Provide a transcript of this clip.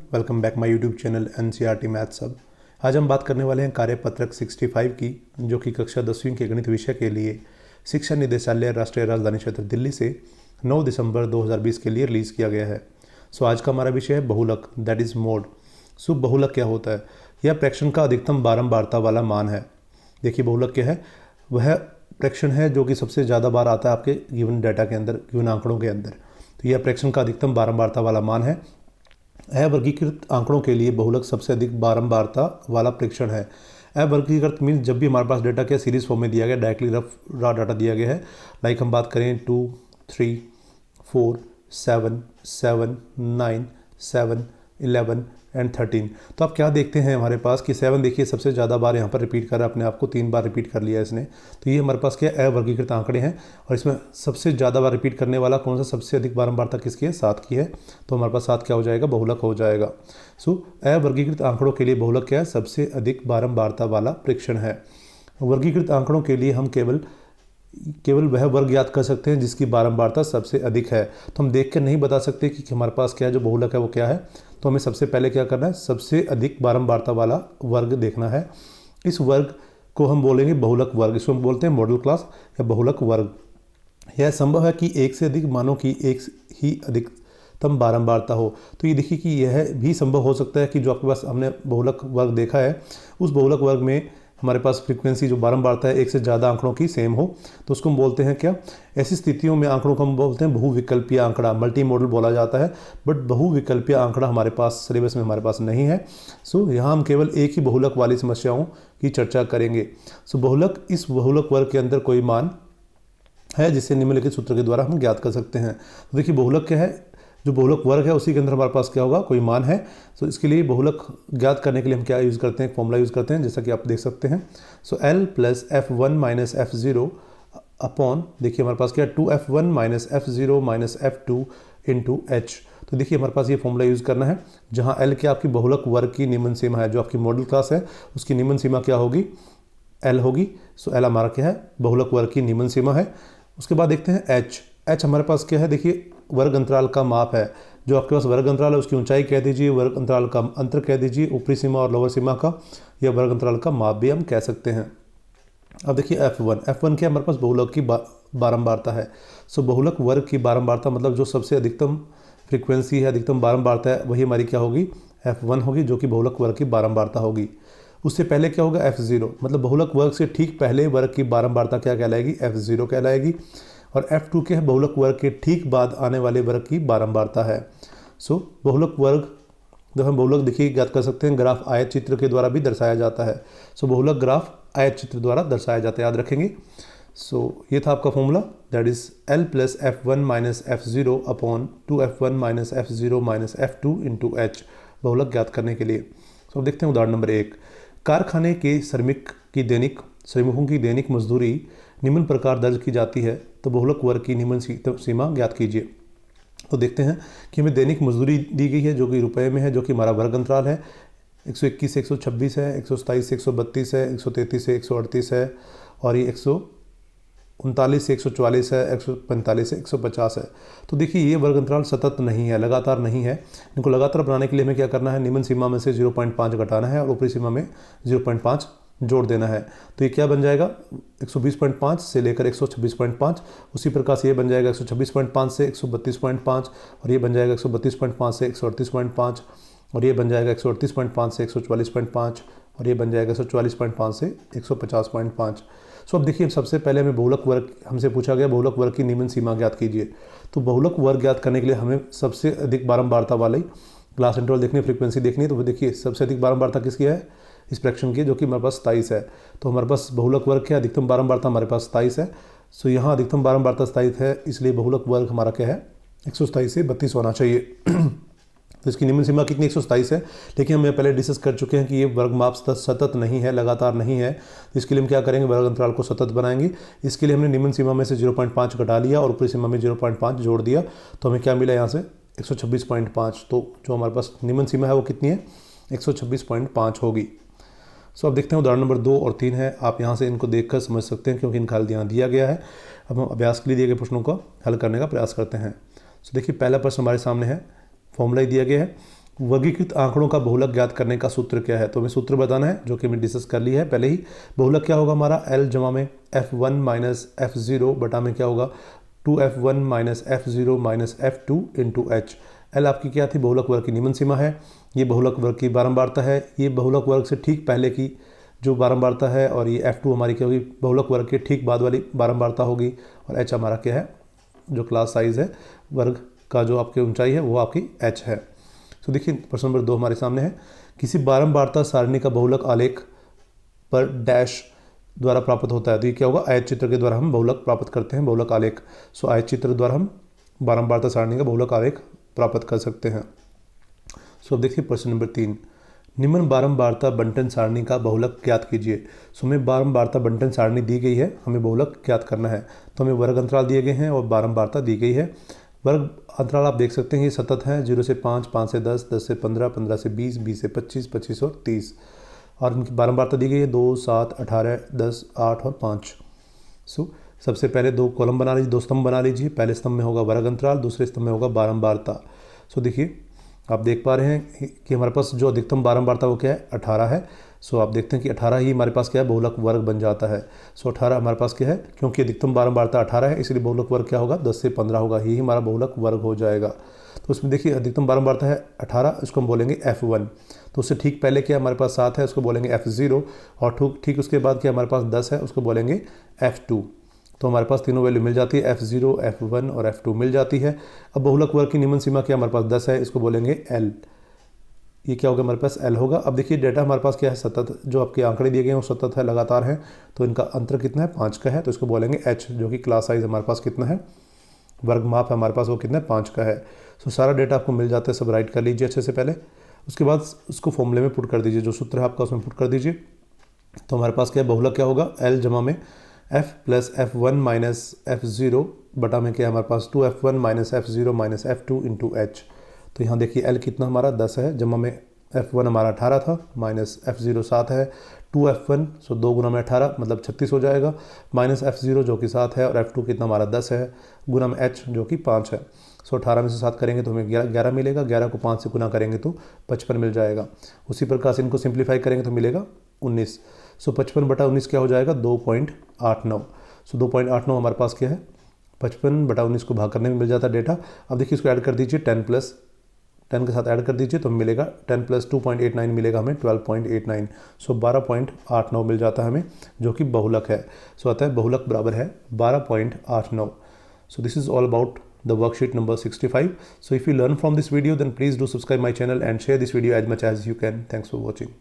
Welcome back my YouTube channel NCERT maths सब। आज हम बात करने वाले हैं कार्यपत्रक 65 की, जो कि कक्षा 10वीं के गणित विषय के लिए शिक्षा निदेशालय राष्ट्रीय राजधानी क्षेत्र दिल्ली से 9 दिसंबर 2020 के लिए रिलीज़ किया गया है। आज का हमारा विषय है बहुलक, दैट इज़ मोड। बहुलक क्या होता है? यह प्रेक्षण का अधिकतम बारंबारता वाला मान है। देखिए बहुलक क्या है? वह प्रेक्षण है जो कि सबसे ज़्यादा बार आता है आपके गिवन डाटा के अंदर, गिवन आंकड़ों के अंदर। तो यह प्रेक्षण का अधिकतम बारंबारता वाला मान है। अवर्गीकृत आंकड़ों के लिए बहुलक सबसे अधिक बारंबारता वाला प्रेक्षण है। अवर्गीकृत मीन्स जब भी हमारे पास डाटा क्या सीरीज फॉर्म में दिया गया, डायरेक्टली रफ रॉ डाटा दिया गया है। लाइक हम बात करें 2, 3, 4, 7, 7, 9, 7, 11 एंड 13। तो आप क्या देखते हैं हमारे पास कि 7 देखिए सबसे ज़्यादा बार यहाँ पर रिपीट कर रहा है, अपने आप को 3 बार रिपीट कर लिया इसने। तो ये हमारे पास क्या अवर्गीकृत आंकड़े हैं, और इसमें सबसे ज़्यादा बार रिपीट करने वाला कौन सा, सबसे अधिक बारंबारता किसकी है? 7 की है। तो हमारे पास 7 क्या हो जाएगा? बहुलक हो जाएगा। अवर्गीकृत आंकड़ों के लिए बहुलक क्या है? सबसे अधिक बारंबारता वाला प्रेक्षण है। वर्गीकृत आंकड़ों के लिए हम केवल वह वर्ग याद कर सकते हैं जिसकी बारंबारता सबसे अधिक है। तो हम देख कर नहीं बता सकते कि हमारे पास क्या है, जो बहुलक है वो क्या है। तो हमें सबसे पहले क्या करना है? सबसे अधिक बारंबारता वाला वर्ग देखना है। इस वर्ग को हम बोलेंगे बहुलक वर्ग। इसको हम बोलते हैं मॉडल क्लास या बहुलक वर्ग। यह संभव है कि एक से अधिक मानों की एक ही अधिकतम बारंबारता हो। तो ये देखिए कि यह भी संभव हो सकता है कि जो आपके पास हमने बहुलक वर्ग देखा है, उस बहुलक वर्ग में हमारे पास फ्रीक्वेंसी जो बारंबारता है एक से ज़्यादा आंकड़ों की सेम हो। तो उसको हम बोलते हैं क्या? ऐसी स्थितियों में आंकड़ों को हम बोलते हैं बहुविकल्पीय आंकड़ा, मल्टी मॉडल बोला जाता है। बट बहुविकल्पीय आंकड़ा हमारे पास सिलेबस में हमारे पास नहीं है। यहाँ हम केवल एक ही बहुलक वाली समस्याओं की चर्चा करेंगे। बहुलक, इस बहुलक वर्ग के अंदर कोई मान है जिसे निम्नलिखित सूत्र के द्वारा हम ज्ञात कर सकते हैं। तो देखिए बहुलक क्या है? जो बहुलक वर्ग है उसी के अंदर हमारे पास क्या होगा? कोई मान है। इसके लिए बहुलक ज्ञात करने के लिए हम क्या यूज़ करते हैं? फॉर्मूला यूज़ करते हैं, जैसा कि आप देख सकते हैं। L plus F1 minus F0 upon, देखिए हमारे पास क्या है? 2F1 minus F0 minus F2 into H। तो देखिए हमारे पास ये फॉर्मूला यूज़ करना है, जहाँ L क्या आपकी बहुलक वर्ग की निम्न सीमा है। जो आपकी मॉडल क्लास है उसकी निम्न सीमा क्या होगी? L होगी। L हमारा क्या है? बहुलक वर्ग की निम्न सीमा है। उसके बाद देखते हैं H हमारे पास क्या है? देखिए वर्ग अंतराल का माप है। जो आपके पास वर्ग अंतराल है उसकी ऊंचाई कह दीजिए, वर्ग अंतराल का अंतर कह दीजिए, ऊपरी सीमा और लोअर सीमा का, या वर्ग अंतराल का माप भी हम कह सकते हैं। अब देखिए F1 क्या हमारे पास? बहुलक की बारंबारता है। बहुलक वर्ग की बारंबारता मतलब जो सबसे अधिकतम फ्रीक्वेंसी है, अधिकतम बारंबारता है, वही हमारी क्या होगी? F1 होगी, जो कि बहुलक वर्ग की बारंबारता होगी। उससे पहले क्या होगा? F0, मतलब बहुलक वर्ग से ठीक पहले वर्ग की बारंबारता क्या कहलाएगी? F0 कहलाएगी। और F2 के बहुलक वर्ग के ठीक बाद आने वाले वर्ग की बारंबारता है। बहुलक वर्ग, जब हम बहुलक देखिए ज्ञात कर सकते हैं, ग्राफ आयत चित्र के द्वारा भी दर्शाया जाता है। बहुलक ग्राफ आयत चित्र द्वारा दर्शाया जाता है, याद रखेंगे। ये था आपका formula, that is L plus F1 minus F0 upon 2F1 minus F0 minus F2 into H, बहुलक ज्ञात करने के लिए। अब देखते हैं उदाहरण नंबर 1। कारखाने के श्रमिकों की दैनिक मजदूरी निम्न प्रकार दर्ज की जाती है, तो बहुलक वर्ग की निम्न सीमा ज्ञात कीजिए। तो देखते हैं कि हमें दैनिक मजदूरी दी गई है जो कि रुपए में है, जो कि हमारा वर्ग अंतराल है। 121 से 126 है, 127 से 132 है, 133 से 138 है, और ये 139 से 144 है, 145 से 150 है। तो देखिए ये वर्ग अंतराल सतत नहीं है, लगातार नहीं है। इनको लगातार बनाने के लिए हमें क्या करना है? निम्न सीमा में से 0.5 घटाना है और ऊपरी सीमा में 0.5 जोड़ देना है। तो ये क्या बन जाएगा? 120.5 से लेकर 126.5। उसी प्रकार से ये बन जाएगा 126.5 से 132.5, और ये बन जाएगा 132.5 से 138.5, और ये बन जाएगा 138.5 से 144.5, और ये बन जाएगा 144.5 से 150.5। अब देखिए सबसे पहले हमें बहुलक वर्ग, हमसे पूछा गया बहुलक वर्ग की निम्न सीमा ज्ञात कीजिए। तो बहुलक वर्ग ज्ञात करने के लिए हमें सबसे अधिक बारंबारता वाली क्लास इंटरवल देखनी, फ्रीक्वेंसी देखनी है। तो देखिए सबसे अधिक बारंबारता किसकी है इस फ्रैक्शन की? जो कि हमारे पास 27 है। तो हमारे पास बहुलक वर्ग क्या, अधिकतम बारंबारता हमारे पास 27 है। यहाँ अधिकतम बारंबारता 27 है, इसलिए बहुलक वर्ग हमारा क्या है? 127 से 32 होना चाहिए। तो इसकी निम्न सीमा कितनी? 127 है। लेकिन हम पहले डिस्कस कर चुके हैं कि ये वर्ग माप सतत नहीं है, लगातार नहीं है। तो इसके लिए हम क्या करेंगे? वर्ग अंतराल को सतत बनाएंगे। इसके लिए हमने निम्न सीमा में से 0.5 घटा लिया और ऊपरी सीमा में 0.5 जोड़ दिया। तो हमें क्या मिला यहाँ से? 126.5। तो जो हमारे पास निम्न सीमा है वो कितनी है? 126.5 होगी। अब देखते हैं उदाहरण नंबर 2 और 3 है। आप यहाँ से इनको देखकर समझ सकते हैं क्योंकि इनका हल यहाँ दिया गया है। अब हम अभ्यास के लिए दिए गए प्रश्नों का हल करने का प्रयास करते हैं। देखिए पहला प्रश्न हमारे सामने है, फॉर्मूला ही दिया गया है। वर्गीकृत आंकड़ों का बहुलक ज्ञात करने का सूत्र क्या है? तो हमें सूत्र बताना है, जो कि हमने डिस्कस कर लिया है पहले ही। बहुलक क्या होगा हमारा? L जमा में F1 माइनस F0 बटा में क्या होगा? 2F1 minus F0 minus F2 into H। L आपकी क्या थी? बहुलक वर्ग की निम्न सीमा है। ये बहुलक वर्ग की बारंबारता है। ये बहुलक वर्ग से ठीक पहले की जो बारंबारता है, और ये F2 हमारी क्या होगी? बहुलक वर्ग के ठीक बाद वाली बारंबारता होगी। और H हमारा क्या है? जो क्लास साइज है वर्ग का, जो आपकी ऊंचाई है वो आपकी H है। तो देखिए प्रश्न नंबर 2 हमारे सामने है। किसी बारंबारता सारणी का बहुलक आलेख पर डैश द्वारा प्राप्त होता है। तो ये क्या होगा? आयत चित्र के द्वारा हम बहुलक प्राप्त करते हैं, बहुलक आलेख। सो आयत चित्र द्वारा हम बारंबारता सारणी का बहुलक आलेख प्राप्त कर सकते हैं। सो अब देखिए प्रश्न नंबर 3, निम्न बारंबारता बंटन सारणी का बहुलक ज्ञात कीजिए। सो हमें बारंबारता बंटन सारणी दी गई है, हमें बहुलक ज्ञात करना है। तो हमें वर्ग अंतराल दिए गए हैं और बारंबारता दी गई है। वर्ग अंतराल आप देख सकते हैं ये सतत है, 0 से 5, 5 से 10, 10 से 15, 15 से 20, 20 से 25, 25 और 30। और इनकी बारंबारता दी गई है 2, 7, 18, 10, 8 और 5। सो सबसे पहले 2 कॉलम बना लीजिए, 2 स्तंभ बना लीजिए। पहले स्तंभ में होगा वर्ग अंतराल, दूसरे स्तंभ में होगा बारंबारता। सो देखिए आप देख पा रहे हैं कि हमारे पास जो अधिकतम बारंबारता वो क्या है? 18 है। सो आप देखते हैं कि 18 ही हमारे पास क्या है? बहुलक वर्ग बन जाता है। सो 18 हमारे पास क्या है? क्योंकि अधिकतम बारंबारता 18 है, इसलिए बहुलक वर्ग क्या होगा? 10 से 15 होगा, यही हमारा बहुलक वर्ग हो जाएगा। तो उसमें देखिए अधिकतम बारंबारता है 18, इसको हम बोलेंगे F1। तो उससे ठीक पहले क्या हमारे पास 7 है, उसको बोलेंगे F0। और ठीक उसके बाद क्या हमारे पास 10 है, उसको बोलेंगे F2। तो हमारे पास तीनों वैल्यू मिल जाती है, F0, F1 और F2 मिल जाती है। अब बहुलक वर्ग की निम्न सीमा क्या हमारे पास? 10 है, इसको बोलेंगे L। ये क्या होगा? हमारे पास L होगा। अब देखिए डेटा हमारे पास क्या है? सतत, जो आपके आंकड़े दिए गए हैं वो सतत है, लगातार है। तो इनका अंतर कितना है? 5 का है, तो इसको बोलेंगे H, जो कि क्लास साइज हमारे पास कितना है? वर्ग माप है हमारे पास वो कितना है? 5 का है। सो सारा डेटा आपको मिल जाता है, सब राइट कर लीजिए अच्छे से पहले। उसके बाद उसको फॉर्मूले में पुट कर दीजिए, जो सूत्र है आपका उसमें पुट कर दीजिए। तो हमारे पास क्या है? बहुलक क्या होगा? L जमा में F plus F1 minus F0 बटा में क्या है हमारे पास? 2F1 minus F0 minus F2 into H। तो यहाँ देखिए L कितना हमारा? 10 है, जमा में F1 हमारा 18 था, माइनस F0 7 है, 2F1 सो 2 गुना में 18 मतलब 36 हो जाएगा, माइनस F0 जो कि 7 है, और F2 कितना हमारा? 10 है, गुना में H जो कि 5 है। सो 18 में से 7 करेंगे तो हमें 11 मिलेगा, 11 को 5 से गुना करेंगे तो 55 मिल जाएगा। उसी प्रकार से इनको सिंप्लीफाई करेंगे तो मिलेगा 19। सो 55 बटा 19 क्या हो जाएगा? 2.89। सो 2.89 हमारे पास क्या है? 55 बटा 19 को भाग करने में मिल जाता है डेटा। अब देखिए इसको ऐड कर दीजिए, 10 के साथ ऐड कर दीजिए तो मिलेगा 10 प्लस 2.89 मिलेगा हमें 12.89। सो 12.89 मिल जाता है हमें, जो कि बहुलक है। सो अतः बहुलक बराबर है 12.89। So this is all about the worksheet number 65. So if you learn from this video, then please do subscribe my channel and share this video as much as you can. Thanks for watching.